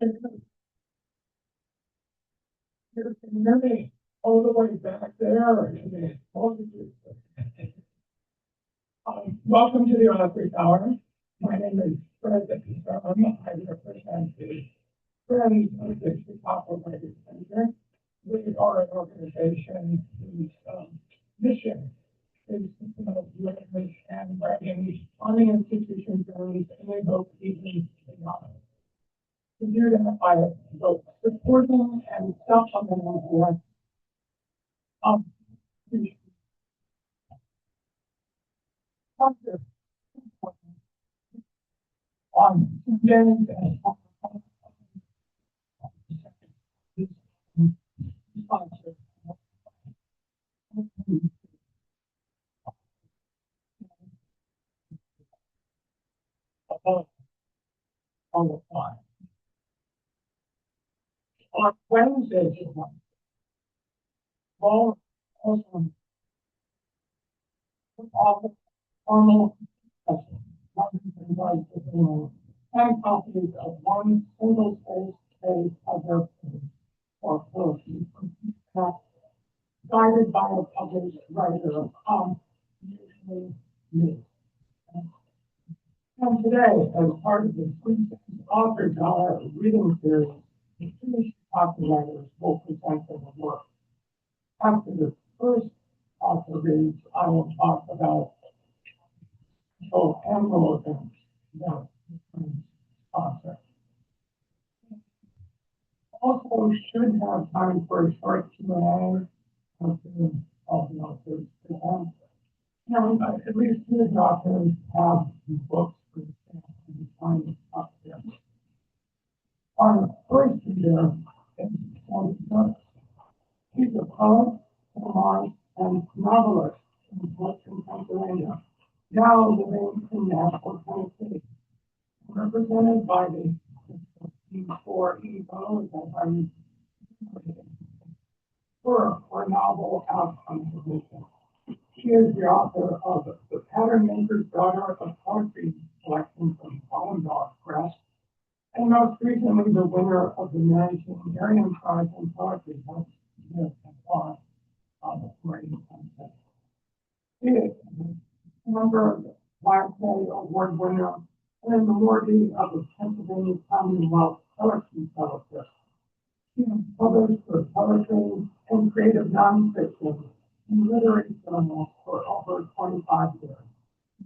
There's many all the way back there and the multitudes. Welcome to the office hour. My name is Fred Dickinson. I represent the Friends of the Chicago Ladies Center. We are an organization whose mission is to promote literacy and writing on the institution journeys and both evenings beyond. To do that by both supporting and supplementing work of the concept on Sundays and sponsor on the fly. On Wednesdays, all also all formal and copies of one single space of their or poetry, guided by a published writer, usually me. And today, as part of the author dollar reading series, the British author writers will present their work. After the first author reads, I will talk about annual events that sponsor. Also, should have time for a short Q&A of the authors present. And at least two of the authors have books for the and find up there. Our first reader is Sandee Gertz. He's a poet, memoirist, and novelist in Western Pennsylvania, now living in Nashville, Tennessee, represented by the E4 EVO for a novel outcome position. She is the author of The Pattern Maker's Daughter, a poetry collection from Dog Press, and most recently the winner of the Marion Prize in Poetry. That's writing contest. She is a member of the WiFi Award winner and a awardee of the Pennsylvania Commonwealth Poetry Fellowship. She has published for poetry and creative nonfiction in literary journals for over 25 years,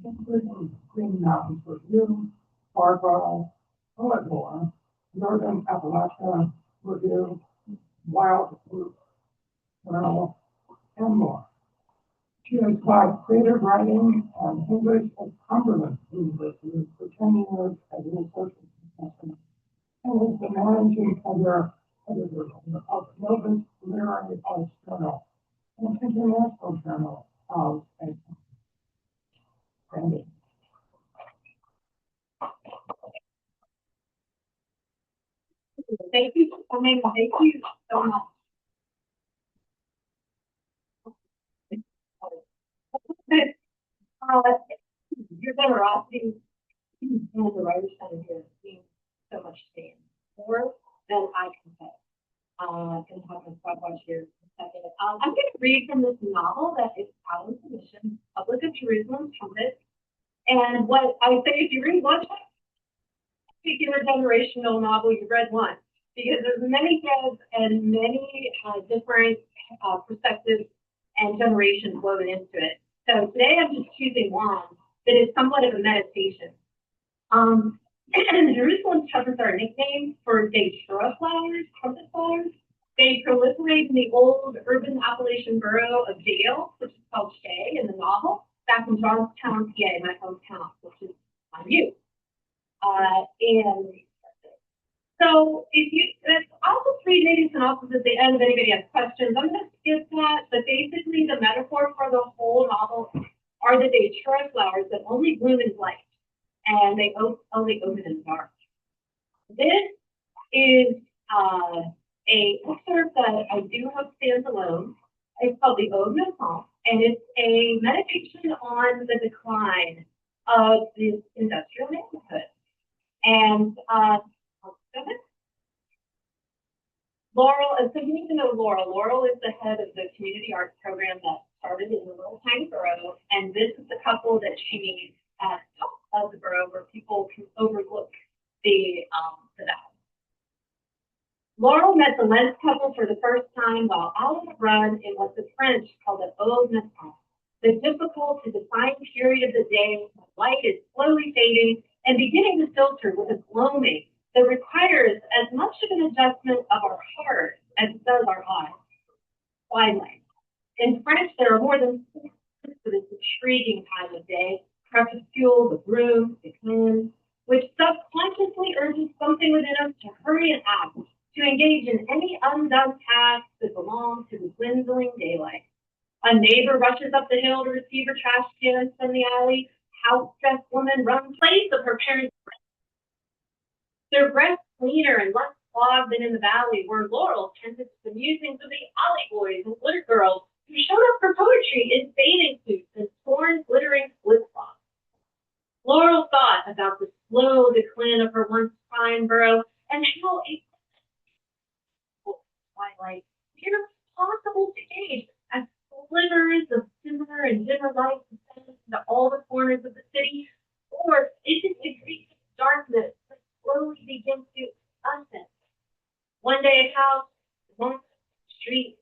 including Green Mountains Review, Barbara, Poet Lore, Northern Appalachia Review, Wild Fruit Journal, and more. She has taught creative writing and English at Cumberland University for 10 years as an associate professor and is the managing editor of Novus Literary Arts Journal, an international journal of Sandee. Thank you for coming. Thank you so much. Your generosity and the Writers Center here means so much to me, more than I can say. I'm going to have my stopwatch here in a second. I'm going to read from this novel that is out of commission, Public of Jerusalem, Trumpets. And what I say, if you read one particular generational novel, you read one, because there's many threads and many different perspectives and generations woven into it. So today I'm just choosing one that is somewhat of a meditation. Jerusalem's trumpets are a nickname for datura flowers, trumpet flowers. They proliferate in the old urban Appalachian borough of Dale, which is called Shea in the novel, back in Johnstown, PA, my hometown, which is on you. And so if you, I'll just read maybe synopsis at the end if anybody has questions. I'm going to skip that, but basically the metaphor for the whole novel are the datura flowers that only bloom in light, and they only open in the dark. This is a excerpt that I do hope stands alone. It's called the Ode No Temps, and it's a meditation on the decline of this industrial neighborhood. And Laurel, and so you need to know Laurel. Laurel is the head of the community arts program that started in the little tiny borough, and this is the couple that she meets at the top of the borough where people can overlook the valley. Laurel met the Lentz couple for the first time while out on a run in what the French call the Eau Natal, the difficult to define period of the day when light is slowly fading and beginning to filter with a gloaming that requires as much of an adjustment of our heart as it does our eyes. Twilight. In French, there are more than 4 words for this intriguing time of day: crepuscule, the broom, the cleanse, which subconsciously urges something within us to hurry and act, to engage in any undone tasks that belong to the dwindling daylight. A neighbor rushes up the hill to receive her trash cans from the alley. House-dressed woman runs in place of her parents' breath. Their breath cleaner and less clogged than in the valley, where Laurel tended to the musings of the alley boys and glitter girls who showed up for poetry in bathing suits and torn, glittering flip-flops. Laurel thought about the slow decline of her once prime borough and how a twilight nearly possible to gauge as slivers of dimmer and dimmer light descend into all the corners of the city, or is it degrees of darkness that slowly begins to ascend? One day a house, one street.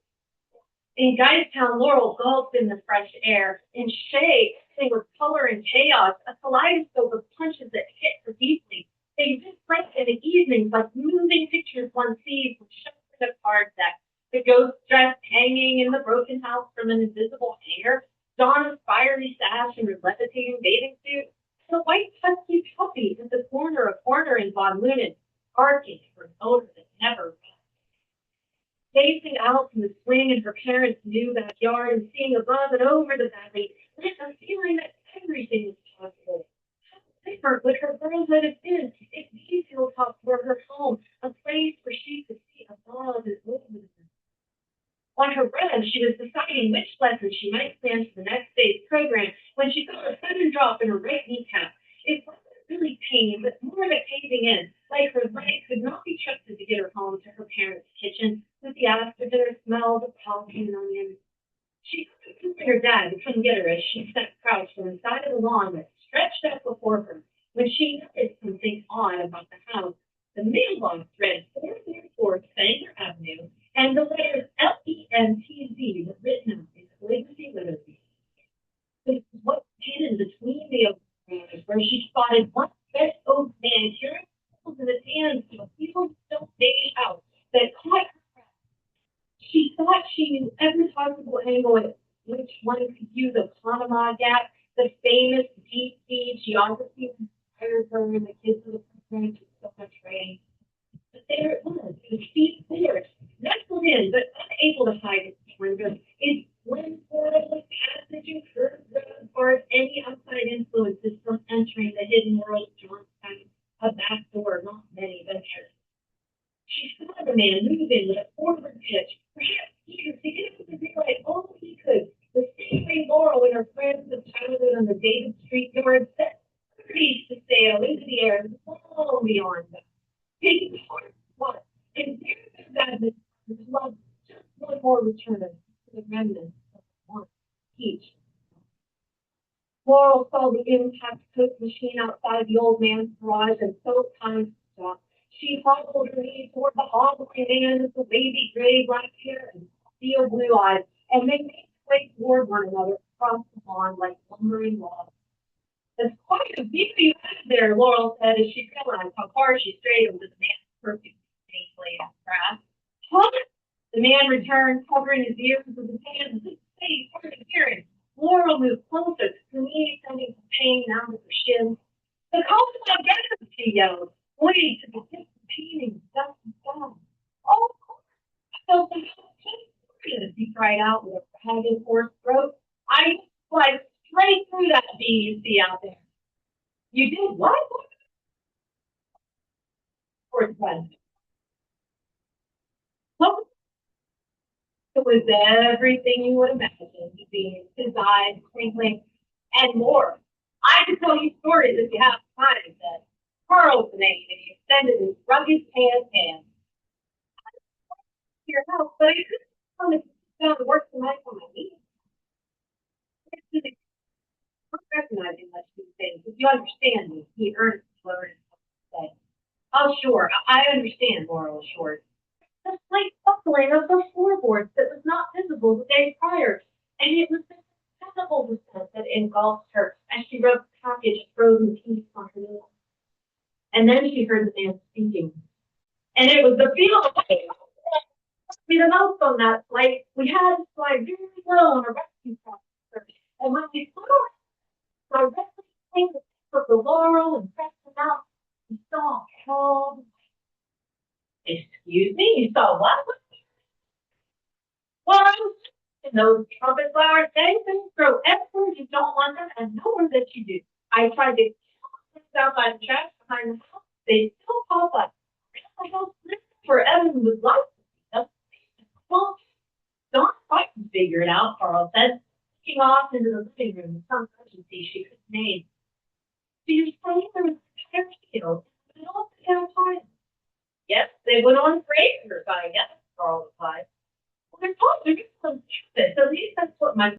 In Guystown, Laurel gulped in the fresh air, in shade, with color and chaos, a kaleidoscope of punches that hit her deeply. They reflect in the evenings like moving pictures one sees from sheltered of card decks, the ghost dress hanging in the broken house from an invisible hanger, Donna's fiery sash and her levitating bathing suit, and the white husky puppy at the corner of Horner and Von Lunen, barking for an odor that never rests. Gazing out from the swing in her parents' new backyard and seeing above and over the valley, with a feeling that everything is possible. How different would her girlhood have been if these hilltops were her home, a place where she could see above and over them? On her run, she was deciding which lesson she might plan for the next day's program when she felt a sudden drop in her right kneecap. It wasn't really pain, but more of a caving in, like her leg could not be trusted to get her home to her parents' kitchen with the after-dinner smells of coffee and onions. She couldn't find her dad and couldn't get her as she sat crouched on the side of the lawn that stretched out before her when she noticed something odd about the house. The mailbox read 434 Sanger Avenue, and the letters LENTZ were written out in calligraphy literacy. This is what hidden between the oak where she spotted one bent oak man carrying tools in his hands to a field still beige house that caught her breath. She thought she knew every possible angle at which one could view the Panama Gap, the famous deep sea geography that inspired her and the kids of the program to so much rain. But there it was, the steep forest, nestled in, but unable to hide its splendor. Its wind portal, passage, and curved road bars any outside influences from entering the hidden world of Johnstown, a back door not many ventured. She saw the man moving with a forward pitch, perhaps eager to get up the daylight all he could, the same way Laurel and her friends of childhood on the David Street yard set birdies to sail into the air long beyond them. Taking heart once, and there sadness was love just one more return to the remnants of one each. Laurel saw the impact coke machine outside the old man's garage and so time to stop. She hobbled her knees toward the hobbling man with the wavy gray black hair and steel blue eyes, and they made their way toward one another across the lawn like lumbering logs. "There's quite a view you have there," Laurel said as she realized how far she strayed over the man's perfect painfully in the grass. "Huh?" The man returned, covering his ears with his hands as if to say he hard of hearing. Laurel moved closer, her knees sending some pain down to her shins. "The cold is my guess," she yelled, pointing to the distant painting of dust and stone. "Oh, of course, I felt the house just he cried out with a ragged, hoarse throat. "I fly straight through that bee you see out there." "You did what?" Poor friend. Well, it was everything you would imagine, his eyes twinkling, and more. "I could tell you stories if you have time," he said. "Carl's the name," and he extended his rugged tan hand. your house, but I couldn't come to down to work tonight on my knee. Not recognizing much of these things. If you understand me, he earned learned say. Oh, sure, I understand, Laurel assured. The slight buckling of the floorboards that was not visible the day prior, and it was the visible descent that engulfed her as she rubbed the package of frozen peas on her nails. And then she heard the man speaking. And it was the feel of we announced on that flight, we had to fly very low on a rescue processor. And when we flew directly between the tip of the Laurel and Preston out, we saw all the excuse me, you saw what? Well, I was in those trumpet flowers, things grow everywhere you don't want them and nowhere that you do. I tried to kill them out by the trash behind the house. They still pop up. I don't live forever with life. Well, don't quite figure it out, Carl said, looking off into the living room with some urgency she could name. So you're saying there was a tire field in the middle of the downtown? Yes, they went on for acres, I guess, Carl replied. Well, they're talking some trumpets. At least that's what my